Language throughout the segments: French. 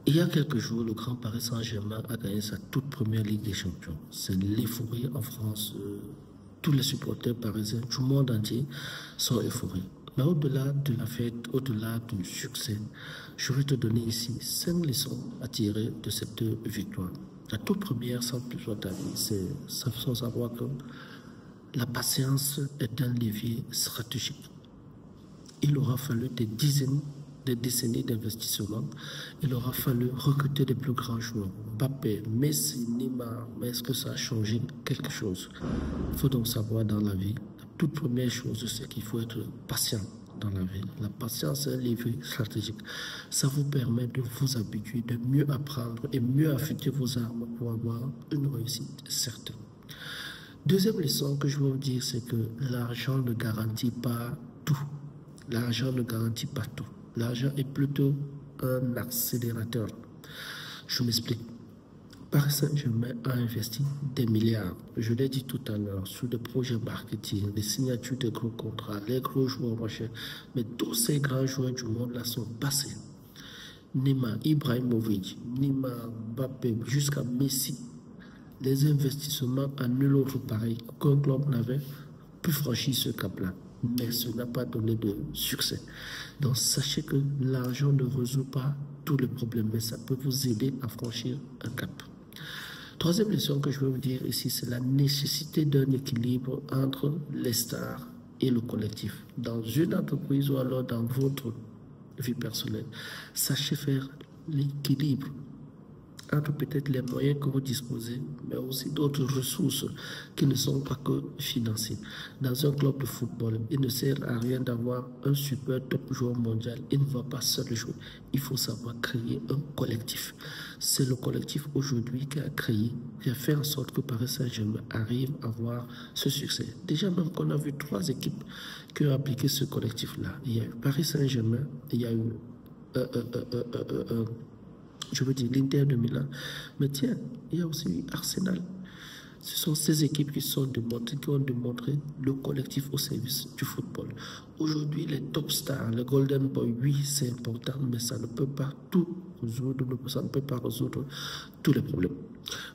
Il y a quelques jours, le Grand Paris Saint-Germain a gagné sa toute première Ligue des Champions. C'est l'euphorie en France. Tous les supporters parisiens du monde entier sont euphoriques. Mais au-delà de la fête, au-delà du succès, je vais te donner ici 5 leçons à tirer de cette victoire. La toute première, sans plus tarder, c'est sans savoir que la patience est un levier stratégique. Il aura fallu des dizaines de décennies d'investissement. Il aura fallu recruter les plus grands joueurs. Mbappé, Messi, Neymar. Mais est-ce que ça a changé quelque chose? Il faut donc savoir dans la vie, la toute première chose, c'est qu'il faut être patient dans la vie. La patience est un levier stratégique. Ça vous permet de vous habituer, de mieux apprendre et mieux affûter vos armes pour avoir une réussite certaine. Deuxième leçon que je veux vous dire, c'est que l'argent ne garantit pas tout. L'argent ne garantit pas tout. L'argent est plutôt un accélérateur. Je m'explique. Paris Saint-Germain a investi des milliards, je l'ai dit tout à l'heure, sur des projets marketing, des signatures de gros contrats, les gros joueurs machin. Mais tous ces grands joueurs du monde là sont passés. Neymar, Ibrahimovic, Neymar, Mbappé, jusqu'à Messi. Les investissements à nul autre pareil. Aucun club n'avait pu franchir ce cap-là. Mais ce n'a pas donné de succès. Donc sachez que l'argent ne résout pas tous les problèmes, mais ça peut vous aider à franchir un cap. Troisième leçon que je veux vous dire ici, c'est la nécessité d'un équilibre entre les stars et le collectif. Dans une entreprise ou alors dans votre vie personnelle, sachez faire l'équilibre entre peut-être les moyens que vous disposez, mais aussi d'autres ressources qui ne sont pas que financières. Dans un club de football, il ne sert à rien d'avoir un super top joueur mondial. Il ne va pas seul jouer. Il faut savoir créer un collectif. C'est le collectif aujourd'hui qui a fait en sorte que Paris Saint-Germain arrive à avoir ce succès. Déjà même qu'on a vu 3 équipes qui ont appliqué ce collectif-là. Il y a eu Paris Saint-Germain, il y a eu je veux dire l'Inter de Milan. Mais tiens, il y a aussi Arsenal. Ce sont ces équipes qui ont démontré le collectif au service du football. Aujourd'hui, les top stars, les Golden Boy, oui, c'est important, mais ça ne peut pas tout résoudre, ça ne peut pas résoudre tous les problèmes.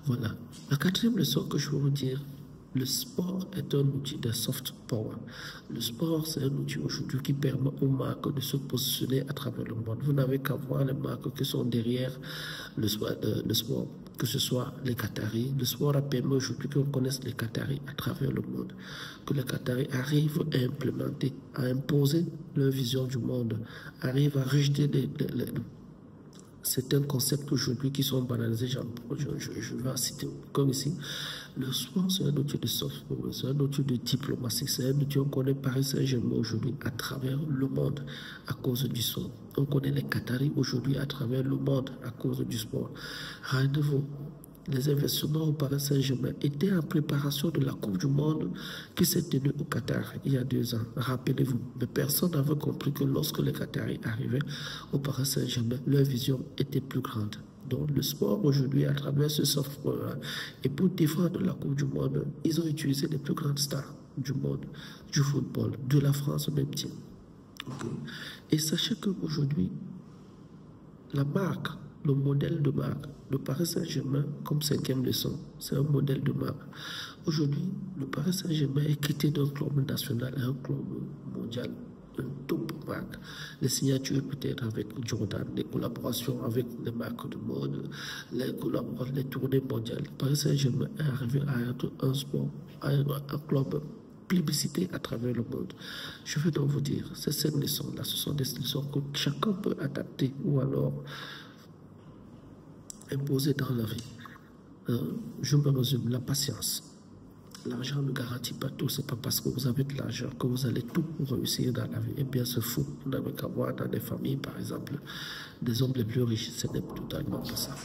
Voilà. La quatrième leçon que je veux vous dire, le sport est un outil de soft power. Le sport, c'est un outil aujourd'hui qui permet aux marques de se positionner à travers le monde. Vous n'avez qu'à voir les marques qui sont derrière le sport, que ce soit les Qataris. Le sport a permis aujourd'hui qu'on connaisse les Qataris à travers le monde. Que les Qataris arrivent à implémenter, à imposer leur vision du monde, arrivent à rejeter certains concepts aujourd'hui qui sont banalisés. Je vais en citer comme ici. Le sport, c'est un outil de soft power, c'est un outil de diplomatie, c'est un outil, on connaît Paris Saint-Germain aujourd'hui à travers le monde à cause du sport. On connaît les Qataris aujourd'hui à travers le monde à cause du sport. Rendez-vous. Les investissements au Paris Saint-Germain étaient en préparation de la Coupe du Monde qui s'est tenue au Qatar il y a 2 ans. Rappelez-vous, mais personne n'avait compris que lorsque les Qataris arrivaient au Paris Saint-Germain, leur vision était plus grande. Donc le sport aujourd'hui, à travers ce software, et pour défendre la Coupe du Monde, ils ont utilisé les plus grandes stars du monde, du football, de la France même. Okay. Et sachez qu'aujourd'hui, la marque, le modèle de marque, le Paris Saint-Germain, comme 5e leçon, c'est un modèle de marque. Aujourd'hui, le Paris Saint-Germain est quitté d'un club national à un club mondial, un top marque. Les signatures peut-être avec Jordan, les collaborations avec les marques de mode, les tournées mondiales. Le Paris Saint-Germain est arrivé à être un club plébiscité à travers le monde. Je veux donc vous dire, ces 5 leçons-là, ce sont des leçons que chacun peut adapter ou alors imposé dans la vie. Je me résume, la patience. L'argent ne garantit pas tout. C'est pas parce que vous avez de l'argent que vous allez tout réussir dans la vie. Et bien, c'est fou. Vous n'avez qu'à voir dans les familles, par exemple, des hommes les plus riches. Ce n'est totalement pas ça.